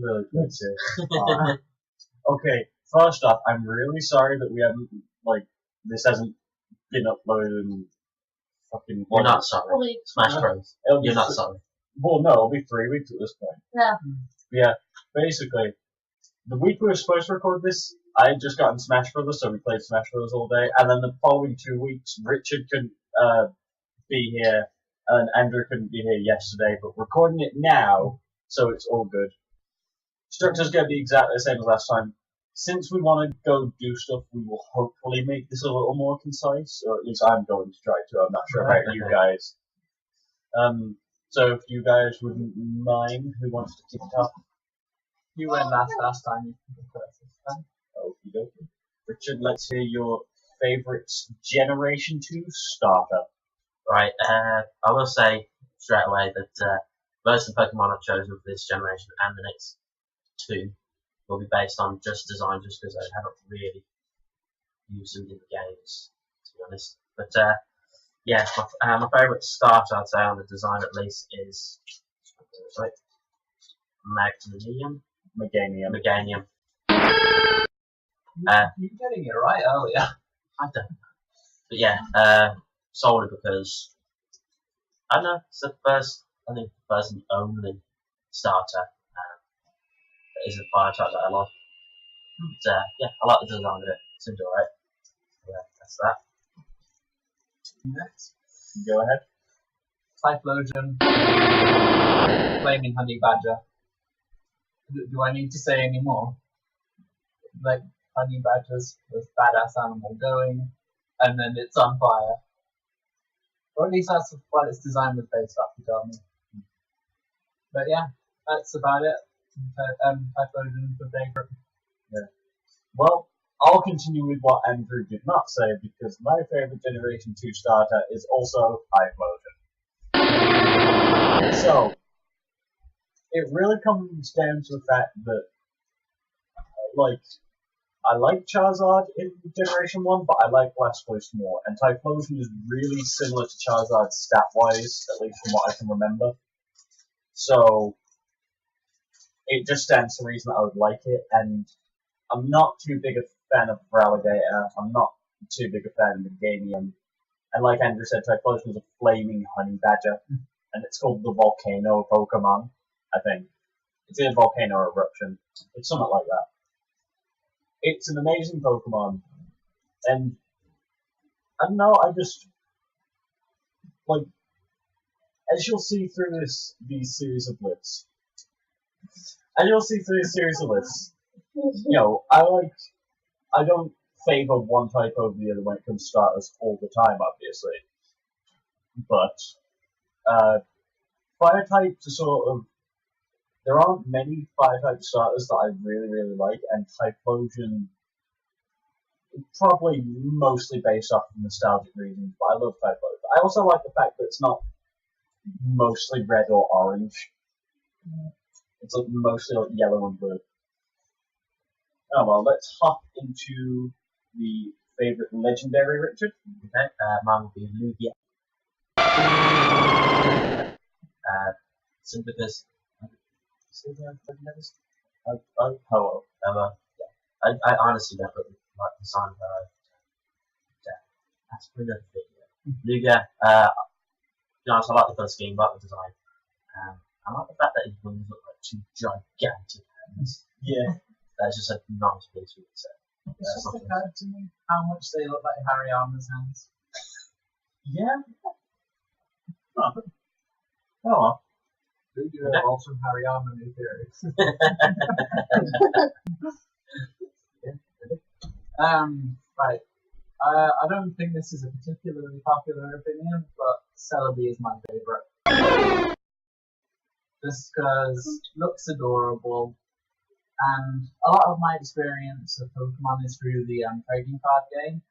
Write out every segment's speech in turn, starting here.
really good too. Okay, first off, I'm really sorry that we haven't, this hasn't been uploaded in fucking... You're not sorry. Smash Bros. You're not sorry. Well, no, it'll be 3 weeks at this point. Yeah. Yeah, basically, the week we were supposed to record this, I had just gotten Smash Brothers, so we played Smash Brothers all day, and then the following 2 weeks, Richard couldn't be here, and Andrew couldn't be here yesterday, but we're recording it now, so it's all good. Structure's going to be exactly the same as last time. Since we want to go do stuff, we will hopefully make this a little more concise, or at least I'm going to try to. I'm not sure about you guys. So if you guys wouldn't mind, who wants to kick it off? You went last time. You can go first this time. Okie dokie. Richard, let's hear your favourite Generation 2 starter. Right, I will say straight away that most of the Pokemon I've chosen for this generation and the next 2 will be based on just design, just because I haven't really used them in the games, to be honest. But yeah, my favourite starter, I'd say, on the design at least, is Meganium. You're getting it right earlier. I don't know. But yeah, solely because, I don't know, it's the first and only starter that is a fire type that I love. But yeah, I like the design of it. It seems alright. Yeah, that's that. Next. Go ahead. Typhlosion. Flaming Honey Badger. Do I need to say any more? Like, Honey Badger's this badass animal going, and then it's on fire. Or at least that's what its design was based off, you tell me. But yeah, that's about it. Typhlosion for favorite. Yeah. Well, I'll continue with what Andrew did not say, because my favourite Generation 2 starter is also Typhlosion. So, it really comes down to the fact that, I like Charizard in Generation 1, but I like Blastoise more, and Typhlosion is really similar to Charizard stat-wise, at least from what I can remember. So, it just stands to reason that I would like it, and I'm not too big a fan of Ralligator, I'm not too big a fan of Meganium, and like Andrew said, Typhlosion is a flaming honey badger, and it's called the Volcano Pokemon, I think. It's either Volcano or Eruption, it's something like that. It's an amazing Pokemon, and I don't know, I just, as you'll see through these series of lists, I don't favour one type over the other when it comes to starters all the time, obviously. But, fire types are sort of, there aren't many fire-type starters that I really, really like, and Typhlosion, probably mostly based off of nostalgic reasons, but I love Typhlosion. I also like the fact that it's not mostly red or orange. It's mostly yellow and blue. Oh well, let's hop into the favourite legendary, Richard. Okay, mine will be Lugia. Simply because Hello. I honestly don't really like the design of her. That's for another video. Lugia, to be honest, I like the colour scheme, I like the design. I like the fact that his wings look like 2 gigantic hands. Yeah. That's just a nice piece of it. It's just occurred to me how much they look like Hariyama's hands. Yeah. Oh. Oh. Lugia evolves from Hariyama new theories. Right. I don't think this is a particularly popular opinion, but Celebi is my favourite. Just because it looks adorable, and a lot of my experience of Pokemon is through the trading card game,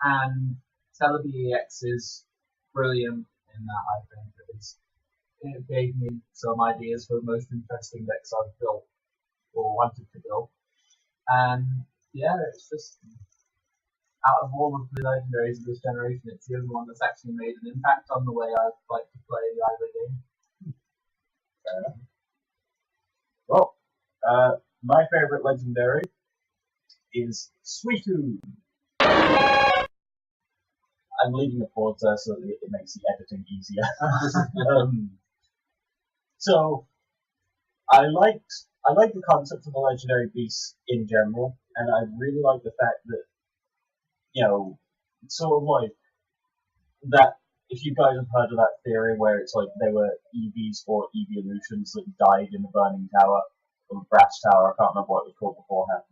and Celebi EX is brilliant in that, I think. It gave me some ideas for the most interesting decks I've built, or wanted to build, and yeah, it's just, out of all of the legendaries of this generation, it's the only one that's actually made an impact on the way I like to play either game. Well, favorite legendary is Suicune. I'm leaving a pause there so that it makes the editing easier. So I like the concept of the legendary beast in general, and I really like the fact that, you know, it's sort of like that. If you guys have heard of that theory where it's like they were EVs or evolutions that died in the Burning Tower, or the Brass Tower, I can't remember what it was called beforehand,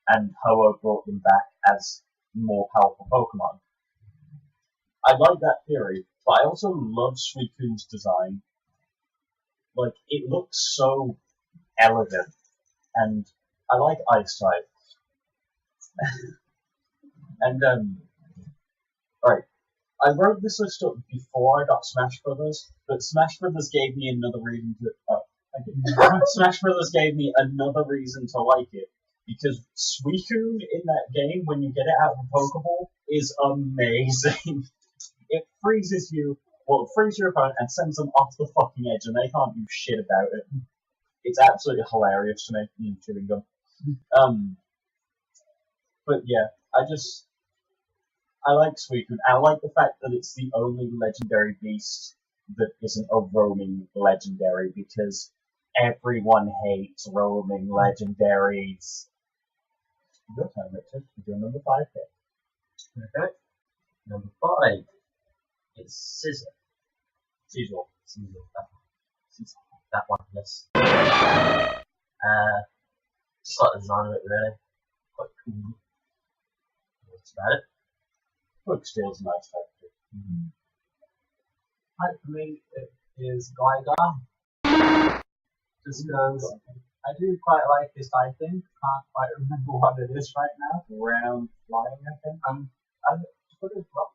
and Ho-Oh brought them back as more powerful Pokemon. I like that theory, but I also love Suicune's design. Like, it looks so elegant, and I like Ice type. And, alright, I wrote this list up before I got Smash Brothers, but Smash Brothers gave me another reason to, Smash Brothers gave me another reason to like it, because Suicune in that game, when you get it out of a Pokeball, is amazing. It freezes you, well, freezes your opponent and sends them off the fucking edge, and they can't do shit about it. It's absolutely hilarious to me, chewing gum. But yeah, I like Suicune. I like the fact that it's the only legendary beast that isn't a roaming legendary, because everyone hates roaming legendaries. Your turn, Richard. You're number 5 pick. Okay. Number 5. It's Scissor. Caesar. That one, yes. Just like the design of it, really. Quite cool. That's about it. Quick Steel's a nice type. Right, for me, it is Gligar. Just because I do quite like his typing. Can't quite remember what it is right now. Ground flying, I think. What is what?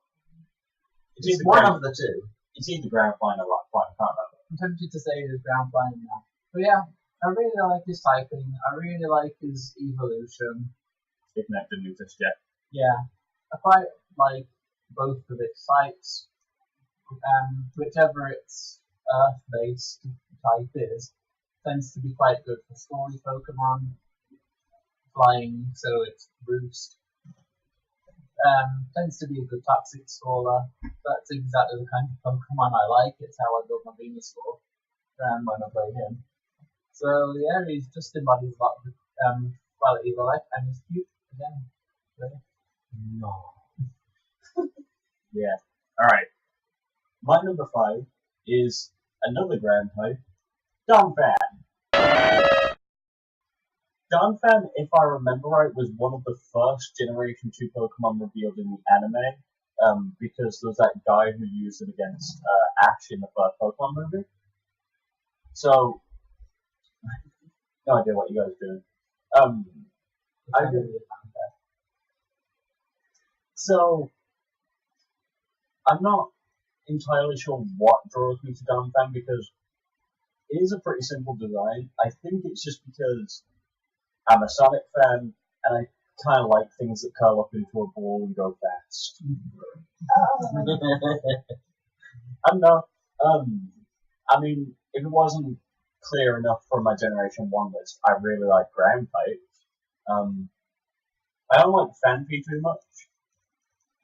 It's One of the two. It's either ground flying or rock flying, I can't remember. I'm tempted to say it is ground flying now. But yeah, I really like his typing. I really like his evolution. If not didn't exist yet. Yeah, I quite like both of its types. Whichever its Earth-based type is, tends to be quite good for story Pokemon. Flying, so it's Roost. Tends to be a good Toxic Scorer. That's exactly the kind of Pokemon I like. It's how I built my Venusaur when I played him. So yeah, he's just embodies a lot of qualities I like, and he's cute again. Really. No. Yeah. Alright. My number 5 is another ground type, Donphan. Donphan, if I remember right, was one of the first Generation 2 Pokemon revealed in the anime, because there was that guy who used it against Ash in the first Pokemon movie. So, no idea what you guys are doing. I did. So, I'm not entirely sure what draws me to Donphan, because it is a pretty simple design. I think it's just because I'm a Sonic fan, and I kind of like things that curl up into a ball and go fast. I don't know. I mean, if it wasn't clear enough from my Generation 1 list, I really like ground types. I don't like Phanpy too much,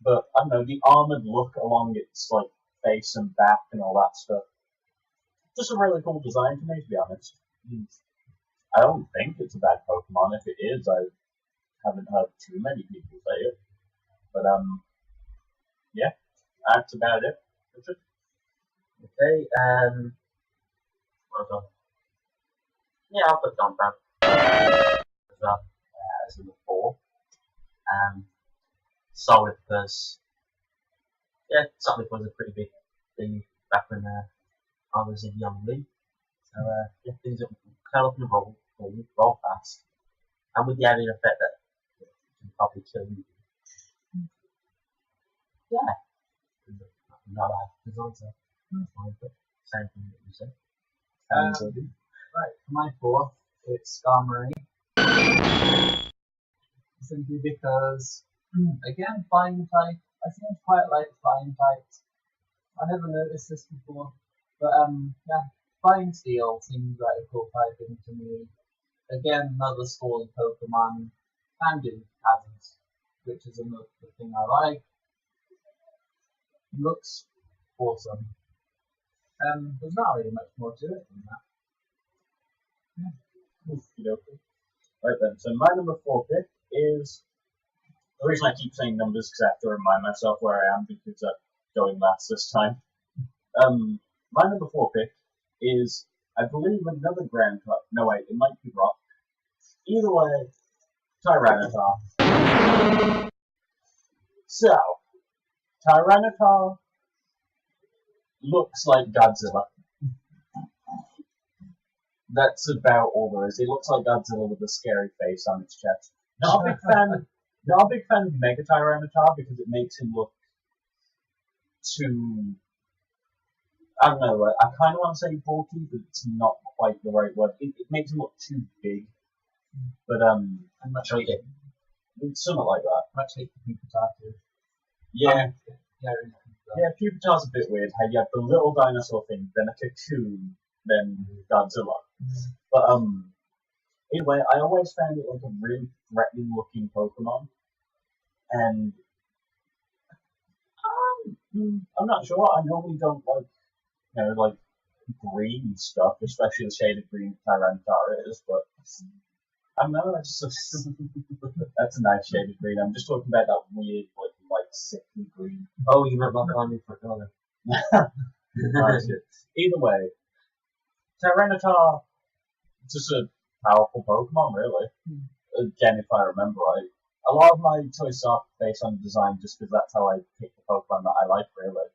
but I don't know, the armored look along its like face and back and all that stuff. Just a really cool design to me, to be honest. I don't think it's a bad Pokemon. If it is, I haven't heard too many people say it. But yeah, that's about it. Richard? Okay, well done. Yeah, I'll put Donphan as well, as number 4. Solid because, yeah, Solid was a pretty big thing back when I was a young Lee. So, yeah, things that curl up and roll fast. And with the added effect that it can probably kill you. Yeah. Not bad design, so that's fine, but same thing that you said. Right, for my 4th, it's Skarmory. Simply because, again, flying type. I seem to quite like flying types. I never noticed this before, but yeah, flying steel seems like a cool typing to me. again, another story Pokemon can do hazards, which is another thing I like. Looks awesome. There's not really much more to it than that. Okey-dokey. Right then, so my number 4 pick is. The reason I keep saying numbers because I have to remind myself where I am because I'm going last this time. My number 4 pick is, I believe, another Grand Cup. No, wait, it might be Rock. Either way, Tyranitar. So, Tyranitar looks like Godzilla. That's about all there is. It looks like Godzilla with a scary face on its chest. Not a big fan of Mega Tyranitar because it makes him look too. I don't know. I kind of want to say bulky, but it's not quite the right word. It makes him look too big. But And much like it. it's something like that. Much like the Pikachu. Yeah. Yeah. Yeah, Pupitar's a bit weird. How you have the little dinosaur thing, then a cocoon, then Godzilla. But anyway, I always found it like a really threatening looking Pokemon, and I'm not sure. I normally don't like green stuff, especially the shade of green Tyranitar is. But I don't know. That's a nice shade of green. I'm just talking about that weird like sickly green. Oh, you meant like on me for a dollar. Either way, Tyranitar, just a powerful Pokemon, really. Again, if I remember right. A lot of my choices are based on design just because that's how I pick the Pokemon that I like, really.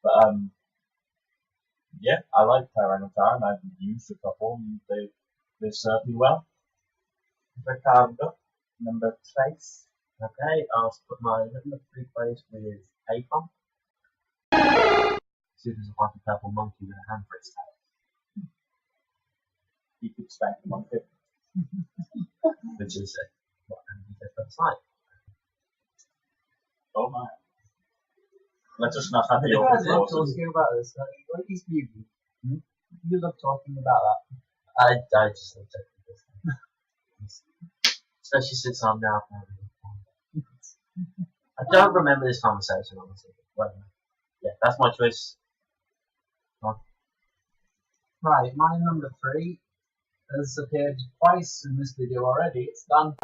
But, yeah, I like Tyranitar, and I've used a couple, and they served me well. Ricardo, number 3. Okay, I'll put my number 3 place with Akon. See if there's like a purple monkey with a hand for its tail. You could spank the monkey. Which is what animal that's like. Oh my. Let's just not have the You open guys love forces. talking about this. Like his beauty. You love talking about that. I just love taking this. Especially since I'm now having I don't remember this conversation, honestly. But yeah, that's my choice. Right, my number 3 has appeared twice in this video already. It's done.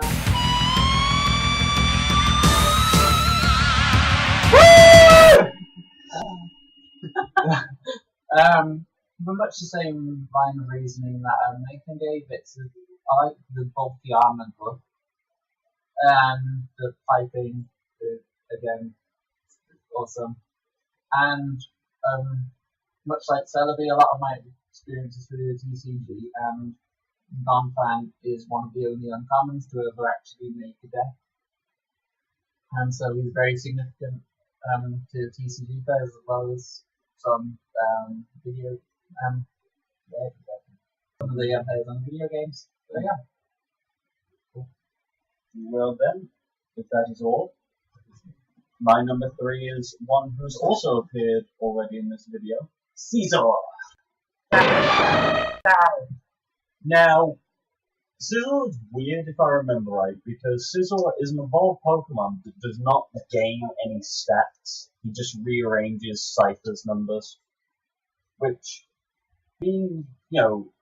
For much the same line of reasoning that Nathan gave, I like the bulky armament look, and the piping, again, awesome. And much like Celebi, a lot of my experiences with the TCG, and non-fan is one of the only uncommons to ever actually make a deck. And so he's very significant to TCG players as well as some video some of the players on video games. So yeah. Cool. Well then, if that is all, my number 3 is one who's also appeared already in this video, Caesar. Now, Scizor is weird if I remember right, because Scizor is an evolved Pokemon that does not gain any stats. He just rearranges Cypher's numbers, which, being,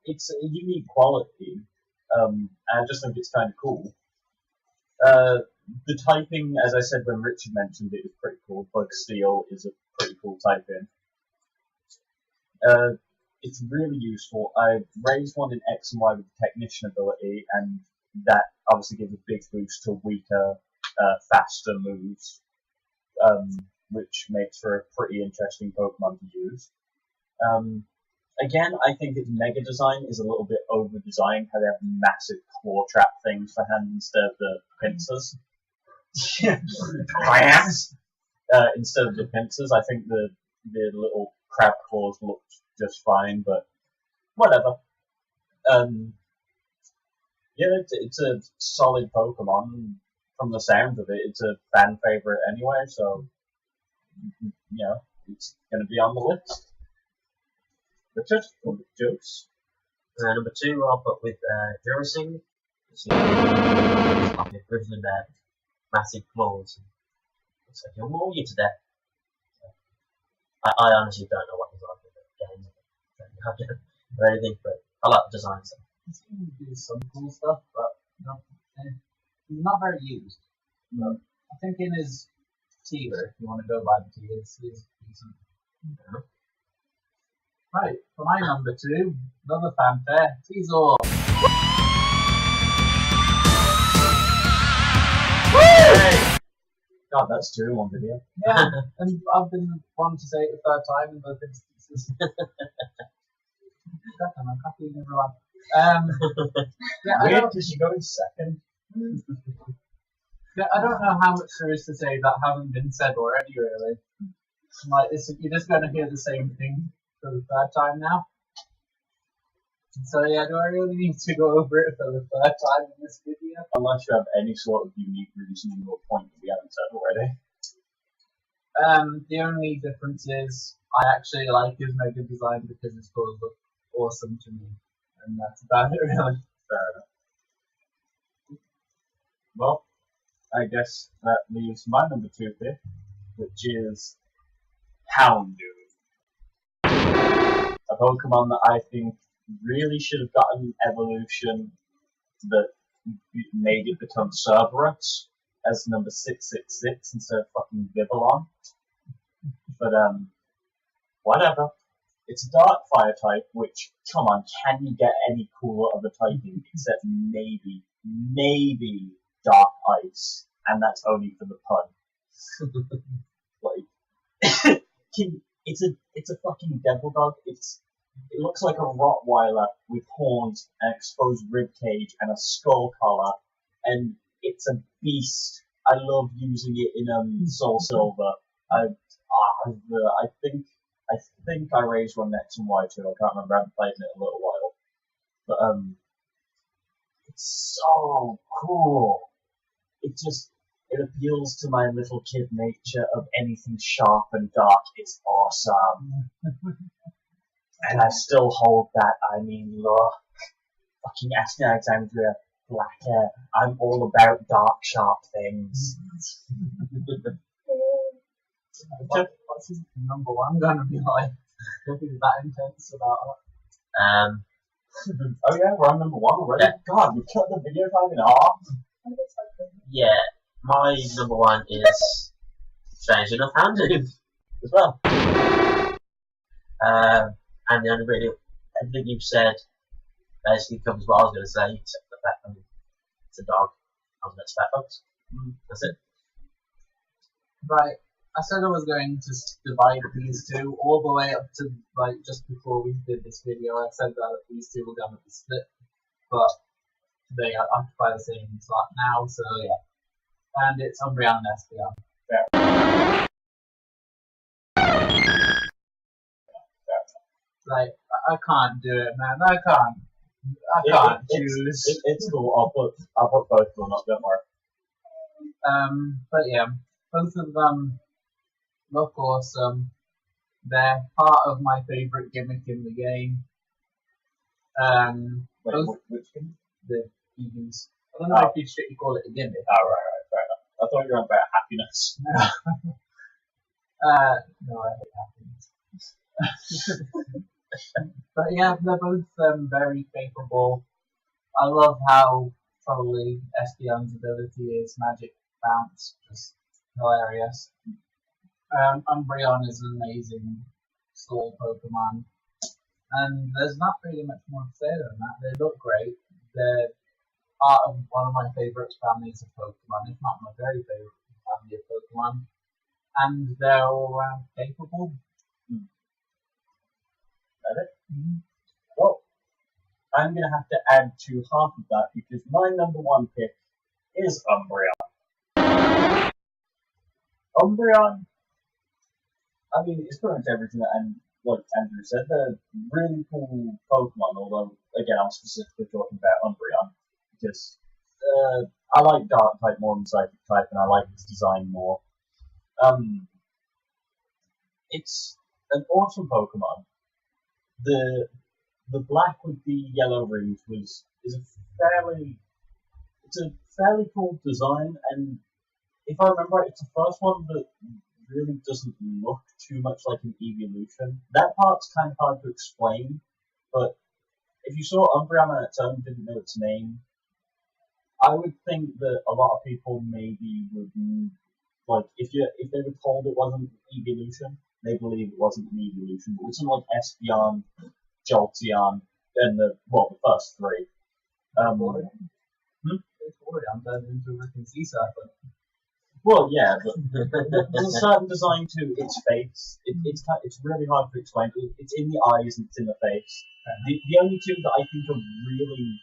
it's a unique quality, and I just think it's kind of cool. The typing, as I said when Richard mentioned it, is pretty cool. Bug Steel is a pretty cool typing. It's really useful. I raised one in X and Y with the Technician ability, and that obviously gives a big boost to weaker, faster moves, which makes for a pretty interesting Pokemon to use. Again, I think its Mega Design is a little bit over-designed, how they have massive claw trap things for hands instead of the pincers. Instead of the pincers, I think the little crab claws looked just fine, but whatever. Yeah, it's a solid Pokemon. From the sound of it, it's a fan favorite anyway, so it's going to be on the list. Richard, jokes. Number 2, I'll put with Durasing. It's like a grizzly bear, massive claws. Looks like he'll maul you to death. I honestly don't know what he's like in the game or anything, but I like the design. So. He seems to do some cool stuff, but he's not very used. No. I think in his tier, if you want to go by the tiers, he's decent. Yeah. Right, for my number 2, another fanfare, Teasor. God, that's 2 in one video. Yeah, and I've been wanting to say it the third time in both instances. I'm copying everyone. Yeah, Weird, because you go in second. Yeah, I don't know how much there is to say that hasn't been said already, really. Like, you're just going to hear the same thing for the third time now. So yeah, do I really need to go over it for the third time in this video? Unless you have any sort of unique reasoning or point that we haven't said already. The only difference is I actually like his mega design because his colours look awesome to me. And that's about it, really. Fair enough. Well, I guess that leaves my number 2 pick, which is Houndoom. A Pokemon that I think really should have gotten an evolution that made it become Cerberus as number 666 instead of fucking Vivillon. But, whatever. It's a dark fire type, which, come on, can you get any cooler of a typing except maybe dark ice, and that's only for the pun. Like, it's a fucking devil dog. It looks like a Rottweiler with horns, an exposed rib cage, and a skull collar, and it's a beast. I love using it in Soul Silver. I think I raised one next in Y2. I can't remember. I haven't played it in a little while, but it's so cool. It appeals to my little kid nature of anything sharp and dark. It's awesome. And I still hold that. I mean, look. Fucking Aston Alexandria, black hair. I'm all about dark, sharp things. What's his number 1 gonna be like? Is that intense about it? Oh yeah, we're on number 1 already? Yeah. God, we cut the video time in half. Yeah, my number 1 is, strange enough, Houndoom as well. And the only really, everything you've said basically covers what I was going to say, except the fact that it's a dog. I was going to say dogs. That's it. Right. I said I was going to divide these two all the way up to like just before we did this video. I said that these two were going to be split, but they occupy the same slot now. So yeah, and it's Umbreon and Espeon. Fair. Like I can't do it, man. I can't choose. It's cool. I'll put both of them up. Don't worry. But yeah, both of them look awesome. They're part of my favorite gimmick in the game. Wait, which game? The Eevee. I don't know if you strictly call it a gimmick. Oh, right, fair enough. I thought you were on about happiness. No, I hate happiness. But yeah, they're both very capable. I love how probably Espeon's ability is Magic Bounce, just hilarious. Umbreon is an amazing soul Pokemon, and there's not really much more to say than that. They look great. They're part of one of my favourite families of Pokemon, if not my very favourite family of Pokemon, and they're all around capable. That it? Well, I'm going to have to add to half of that because my number 1 pick is Umbreon. Umbreon, I mean, it's pretty much everything that like Andrew said. They're really cool Pokemon, although, again, I'm specifically talking about Umbreon because I like Dark type more than Psychic type, and I like its design more. It's an awesome Pokemon. the black with the yellow rings is a fairly cool design, and if I remember right, it's the first one that really doesn't look too much like an evolution. That part's kind of hard to explain, but if you saw Umbreon on its own, didn't know its name, I would think that a lot of people maybe would like if they were told it wasn't an evolution, they believe it wasn't an evolution. But with something like Espeon, Jolteon, and the first three. I'm turned into a freaking sea serpent. Well, yeah, but there's a certain design to its face. It's really hard to explain. It's in the eyes and it's in the face. The only two that I think are really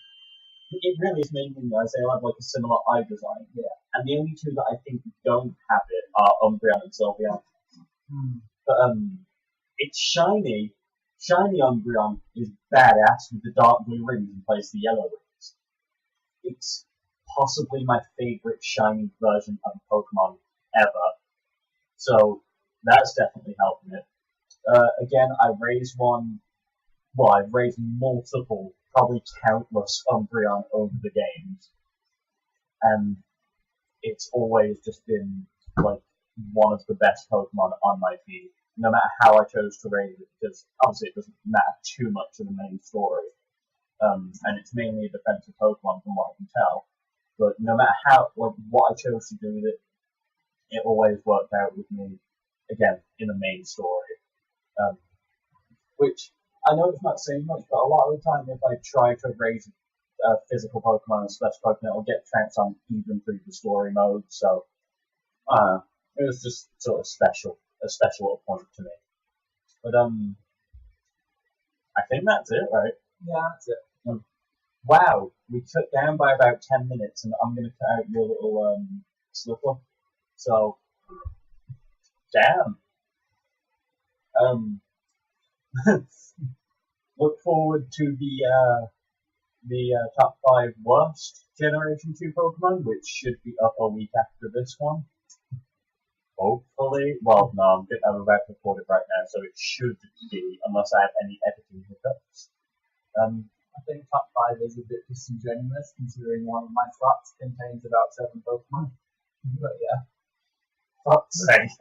is mainly in the eyes. They have like a similar eye design. Yeah. And the only two that I think don't have it are Umbreon and Sylveon. But it's shiny. Shiny Umbreon is badass with the dark blue rings in place of the yellow rings. It's possibly my favorite shiny version of a Pokemon ever. So that's definitely helping it. Again, I've raised multiple, probably countless Umbreon over the games. And it's always just been like one of the best Pokemon on my feed, no matter how I chose to raise it, because obviously it doesn't matter too much in the main story. And it's mainly a defensive Pokemon from what I can tell. But no matter what I chose to do with it, it always worked out with me, again, in the main story. Which, I know it's not saying much, but a lot of the time if I try to raise a physical Pokemon and special Pokemon, it'll get trounced on even through the story mode, so it was just sort of a special point to me. But I think that's it, right? Yeah, that's it. Wow, we cut down by about 10 minutes, and I'm going to cut out your little slipper. So, damn. Look forward to the top 5 worst Generation 2 Pokemon, which should be up a week after this one. Hopefully. Well, no, I'm about to record it right now, so it should be, unless I have any editing hiccups. I think top 5 is a bit disingenuous, considering one of my slots contains about 7 Pokemon. But yeah. Fuck's sake.